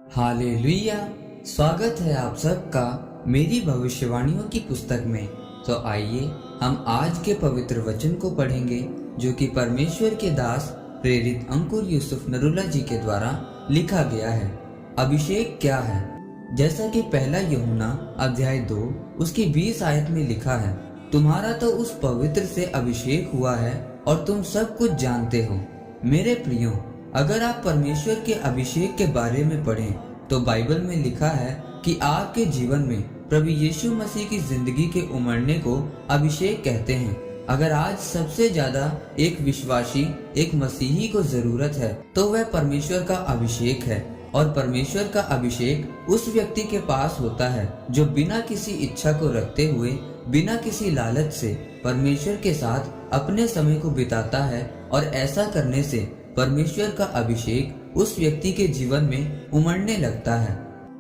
Hallelujah. स्वागत है आप सबका मेरी भविष्यवाणियों की पुस्तक में। तो आइए हम आज के पवित्र वचन को पढ़ेंगे जो कि परमेश्वर के दास प्रेरित अंकुर यूसुफ नरूला जी के द्वारा लिखा गया है। अभिषेक क्या है? जैसा कि पहला यूहन्ना अध्याय 2 उसकी 20 आयत में लिखा है, तुम्हारा तो उस पवित्र से अभिषेक हुआ है और तुम सब कुछ जानते हो। मेरे प्रियो, अगर आप परमेश्वर के अभिषेक के बारे में पढ़ें तो बाइबल में लिखा है कि आपके जीवन में प्रभु यीशु मसीह की जिंदगी के उमड़ने को अभिषेक कहते हैं। अगर आज सबसे ज्यादा एक विश्वासी, एक मसीही को जरूरत है तो वह परमेश्वर का अभिषेक है। और परमेश्वर का अभिषेक उस व्यक्ति के पास होता है जो बिना किसी इच्छा को रखते हुए, बिना किसी लालच से परमेश्वर के साथ अपने समय को बिताता है। और ऐसा करने से परमेश्वर का अभिषेक उस व्यक्ति के जीवन में उमड़ने लगता है।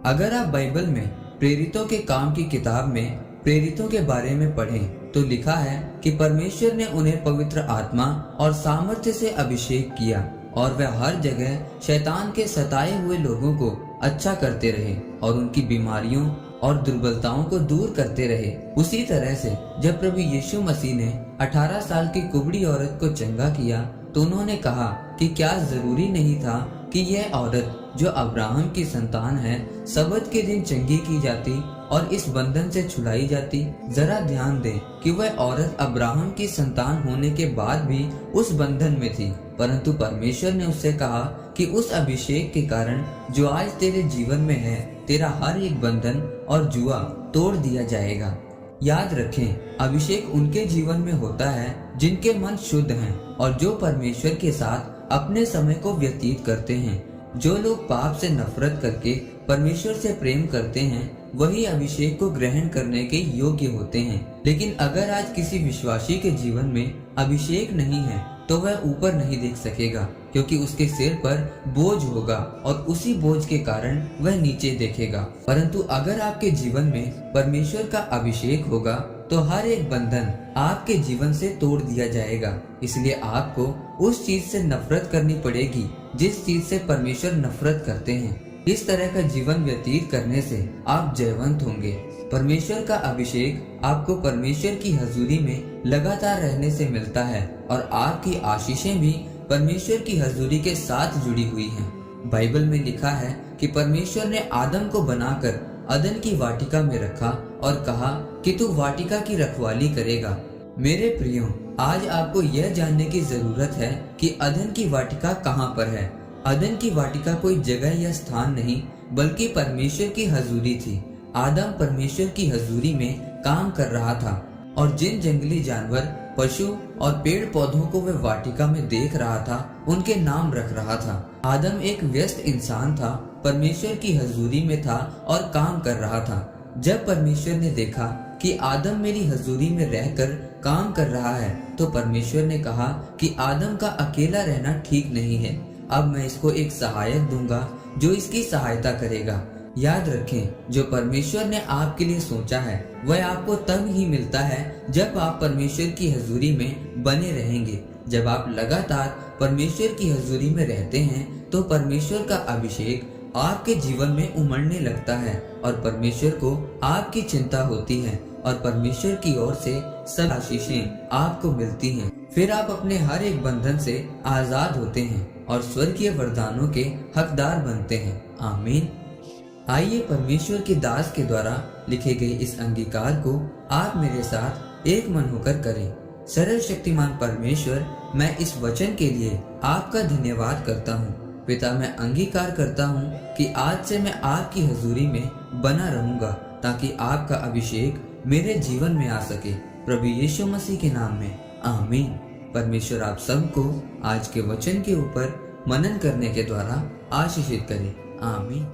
अगर आप बाइबल में प्रेरितों के काम की किताब में प्रेरितों के बारे में पढ़ें तो लिखा है कि परमेश्वर ने उन्हें पवित्र आत्मा और सामर्थ्य से अभिषेक किया और वह हर जगह शैतान के सताए हुए लोगों को अच्छा करते रहे और उनकी बीमारियों और दुर्बलताओं को दूर करते रहे। उसी तरह से जब प्रभु यीशु मसीह ने 18 साल की कुबड़ी औरत को चंगा किया तो उन्होंने कहा कि क्या जरूरी नहीं था कि यह औरत जो अब्राहम की संतान है सबत के दिन चंगी की जाती और इस बंधन से छुड़ाई जाती। जरा ध्यान दें कि वह औरत अब्राहम की संतान होने के बाद भी उस बंधन में थी, परंतु परमेश्वर ने उससे कहा कि उस अभिषेक के कारण जो आज तेरे जीवन में है, तेरा हर एक बंधन और जुआ तोड़ दिया जाएगा। याद रखें, अभिषेक उनके जीवन में होता है जिनके मन शुद्ध हैं और जो परमेश्वर के साथ अपने समय को व्यतीत करते हैं। जो लोग पाप से नफरत करके परमेश्वर से प्रेम करते हैं वही अभिषेक को ग्रहण करने के योग्य होते हैं। लेकिन अगर आज किसी विश्वासी के जीवन में अभिषेक नहीं है तो वह ऊपर नहीं देख सकेगा, क्योंकि उसके सिर पर बोझ होगा और उसी बोझ के कारण वह नीचे देखेगा। परंतु अगर आपके जीवन में परमेश्वर का अभिषेक होगा तो हर एक बंधन आपके जीवन से तोड़ दिया जाएगा। इसलिए आपको उस चीज से नफरत करनी पड़ेगी जिस चीज से परमेश्वर नफरत करते हैं। इस तरह का जीवन व्यतीत करने से आप जयवंत होंगे। परमेश्वर का अभिषेक आपको परमेश्वर की हजूरी में लगातार रहने से मिलता है और आपकी आशीषें भी परमेश्वर की हजूरी के साथ जुड़ी हुई हैं। बाइबल में लिखा है कि परमेश्वर ने आदम को बनाकर अदन की वाटिका में रखा और कहा कि तू वाटिका की रखवाली करेगा। मेरे प्रियो, आज आपको यह जानने की जरूरत है कि अदन की वाटिका कहाँ पर है। अदन की वाटिका कोई जगह या स्थान नहीं बल्कि परमेश्वर की हजूरी थी। आदम परमेश्वर की हजूरी में काम कर रहा था और जिन जंगली जानवर, पशु और पेड़ पौधों को वह वाटिका में देख रहा था उनके नाम रख रहा था। आदम एक व्यस्त इंसान था, परमेश्वर की हजूरी में था और काम कर रहा था। जब परमेश्वर ने देखा कि आदम मेरी हजूरी में रहकर काम कर रहा है तो परमेश्वर ने कहा कि आदम का अकेला रहना ठीक नहीं है, अब मैं इसको एक सहायक दूंगा जो इसकी सहायता करेगा। याद रखें, जो परमेश्वर ने आपके लिए सोचा है वह आपको तब ही मिलता है जब आप परमेश्वर की हजूरी में बने रहेंगे। जब आप लगातार परमेश्वर की हजूरी में रहते हैं तो परमेश्वर का अभिषेक आपके जीवन में उमड़ने लगता है और परमेश्वर को आपकी चिंता होती है और परमेश्वर की ओर से सब आशीषें आपको मिलती हैं। फिर आप अपने हर एक बंधन से आजाद होते हैं और स्वर्गीय वरदानों के हकदार बनते हैं। आमीन। आइए परमेश्वर के दास के द्वारा लिखे गए इस अंगीकार को आप मेरे साथ एक मन होकर करें। सरल शक्तिमान परमेश्वर, मैं इस वचन के लिए आपका धन्यवाद करता हूँ। पिता, मैं अंगीकार करता हूँ कि आज से मैं आपकी हजूरी में बना रहूंगा ताकि आपका अभिषेक मेरे जीवन में आ सके। प्रभु यीशु मसीह के नाम में आमीन। परमेश्वर आप सबको आज के वचन के ऊपर मनन करने के द्वारा आशीषित करे। आमीन।